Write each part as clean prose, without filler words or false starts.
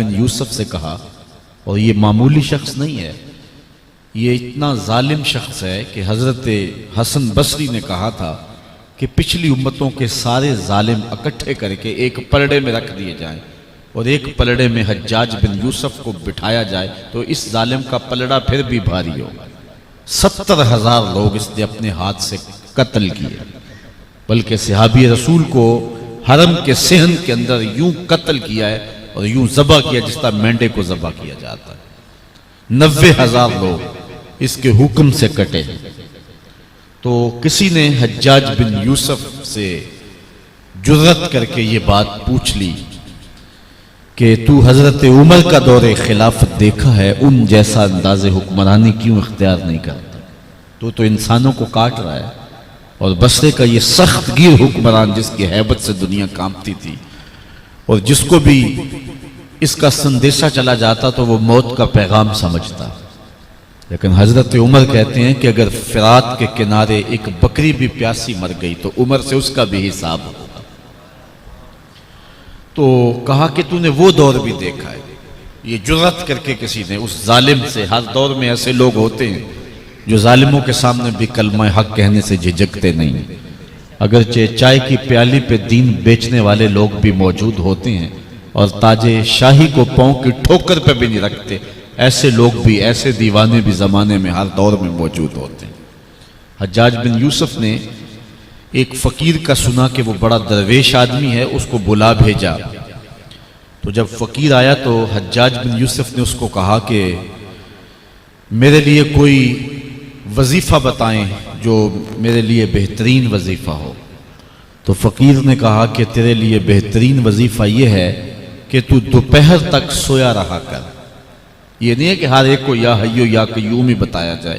بن یوسف سے کہا، اور یہ معمولی شخص نہیں ہے، یہ اتنا ظالم شخص ہے کہ حضرت حسن بصری نے کہا تھا کہ پچھلی امتوں کے سارے ظالم اکٹھے کر کے ایک پلڑے میں رکھ دیے جائیں اور ایک پلڑے میں حجاج بن یوسف کو بٹھایا جائے تو اس ظالم کا پلڑا پھر بھی بھاری ہوگا۔ 70,000 لوگ اس نے اپنے ہاتھ سے قتل کیے، بلکہ صحابی رسول کو حرم کے صحن کے اندر یوں قتل کیا ہے اور یوں ذبح کیا جس طرح مینڈے کو ذبح کیا جاتا ہے۔ 90,000 لوگ اس کے حکم سے کٹے۔ تو کسی نے حجاج بن یوسف سے جرأت کر کے یہ بات پوچھ لی کہ تو حضرت عمر کا دور خلافت دیکھا ہے، ان جیسا انداز حکمرانی کیوں اختیار نہیں کرتا؟ تو انسانوں کو کاٹ رہا ہے، اور بصرے کا یہ سخت گیر حکمران جس کی ہیبت سے دنیا کانپتی تھی اور جس کو بھی اس کا سندیشہ چلا جاتا تو وہ موت کا پیغام سمجھتا، لیکن حضرت عمر کہتے ہیں کہ اگر فرات کے کنارے ایک بکری بھی پیاسی مر گئی تو عمر سے اس کا بھی حساب ہوگا۔ تو کہا کہ تو نے وہ دور بھی دیکھا ہے؟ یہ جرأت کر کے کسی نے اس ظالم سے، ہر دور میں ایسے لوگ ہوتے ہیں جو ظالموں کے سامنے بھی کلمہ حق کہنے سے جھجکتے نہیں، اگرچہ چائے کی پیالی پہ دین بیچنے والے لوگ بھی موجود ہوتے ہیں اور تاج شاہی کو پاؤں کی ٹھوکر پہ بھی نہیں رکھتے، ایسے لوگ بھی، ایسے دیوانے بھی زمانے میں ہر دور میں موجود ہوتے ہیں۔ حجاج بن یوسف نے ایک فقیر کا سنا کہ وہ بڑا درویش آدمی ہے، اس کو بلا بھیجا۔ تو جب فقیر آیا تو حجاج بن یوسف نے اس کو کہا کہ میرے لیے کوئی وظیفہ بتائیں جو میرے لیے بہترین وظیفہ ہو۔ تو فقیر نے کہا کہ تیرے لیے بہترین وظیفہ یہ ہے کہ تو دوپہر تک سویا رہا کر۔ یہ نہیں ہے کہ ہر ایک کو یا حیو یا قیوم ہی بتایا جائے،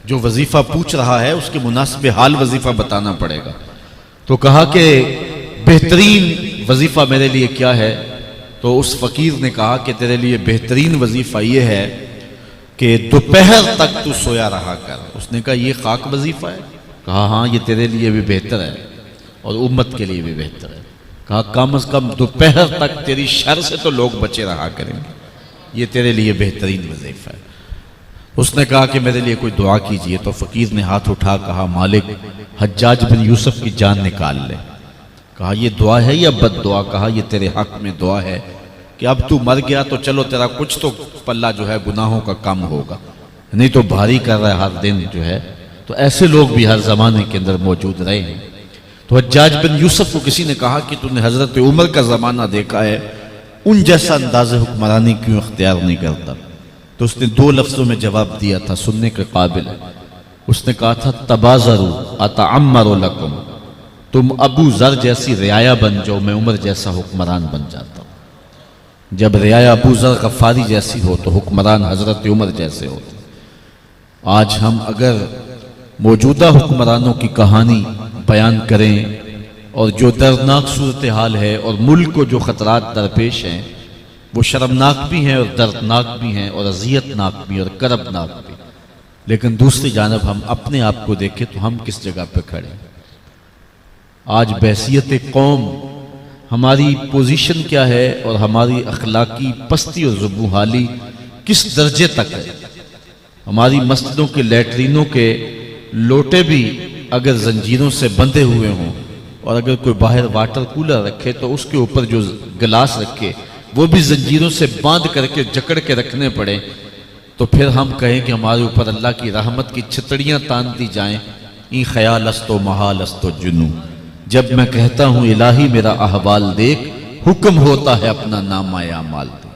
جو وظیفہ پوچھ رہا ہے اس کے مناسب حال وظیفہ بتانا پڑے گا۔ تو کہا کہ بہترین وظیفہ میرے لیے کیا ہے؟ تو اس فقیر نے کہا کہ تیرے لیے بہترین وظیفہ یہ ہے کہ دوپہر تک تو سویا رہا کر۔ اس نے کہا یہ خاک وظیفہ ہے؟ کہا ہاں یہ تیرے لیے بھی بہتر ہے اور امت کے لیے بھی بہتر ہے۔ کہا کم از کم دوپہر تک تیری شر سے تو لوگ بچے رہا کریں گے، یہ تیرے لیے بہترین وظیفہ ہے۔ اس نے کہا کہ میرے لیے کوئی دعا کیجئے۔ تو فقیر نے ہاتھ اٹھا کہا مالک حجاج بن یوسف کی جان نکال لے۔ کہا یہ دعا ہے یا بد دعا؟ کہا یہ تیرے حق میں دعا ہے کہ اب تو مر گیا تو چلو تیرا کچھ تو پلہ جو ہے گناہوں کا کم ہوگا، نہیں تو بھاری کر رہا ہے ہر دن جو ہے۔ تو ایسے لوگ بھی ہر زمانے کے اندر موجود رہے ہیں۔ تو حجاج بن یوسف کو کسی نے کہا کہ تو نے حضرت عمر کا زمانہ دیکھا ہے، ان جیسا انداز حکمرانی کیوں اختیار نہیں کرتا؟ تو اس نے 2 لفظوں میں جواب دیا تھا، سننے کے قابل ہے۔ اس نے کہا تھا تبازروا اتعمر لکم، تم ابو ذر جیسی رعایا بن جاؤ، میں عمر جیسا حکمران بن جاتا ہوں۔ جب رعایا ابو ذر غفاری جیسی ہو تو حکمران حضرت عمر جیسے ہوتے۔ آج ہم اگر موجودہ حکمرانوں کی کہانی بیان کریں اور جو دردناک صورتحال ہے اور ملک کو جو خطرات درپیش ہیں وہ شرمناک بھی ہیں اور دردناک بھی ہیں اور اذیتناک بھی اور کربناک بھی، لیکن دوسری جانب ہم اپنے آپ کو دیکھیں تو ہم کس جگہ پہ کھڑے ہیں؟ آج بحیثیت قوم ہماری پوزیشن کیا ہے اور ہماری اخلاقی پستی اور زبونحالی کس درجے تک ہے؟ ہماری مسجدوں کے لیٹرینوں کے لوٹے بھی اگر زنجیروں سے بندھے ہوئے ہوں اور اگر کوئی باہر واٹر کولر رکھے تو اس کے اوپر جو گلاس رکھے وہ بھی زنجیروں سے باندھ کر کے جکڑ کے رکھنے پڑے، تو پھر ہم کہیں کہ ہمارے اوپر اللہ کی رحمت کی چھتڑیاں تان دی جائیں۔ این خیال است و محال است و جنو، جب میں کہتا ہوں الہی میرا احوال دیکھ، حکم ہوتا ہے اپنا نامہ اعمال دیکھ۔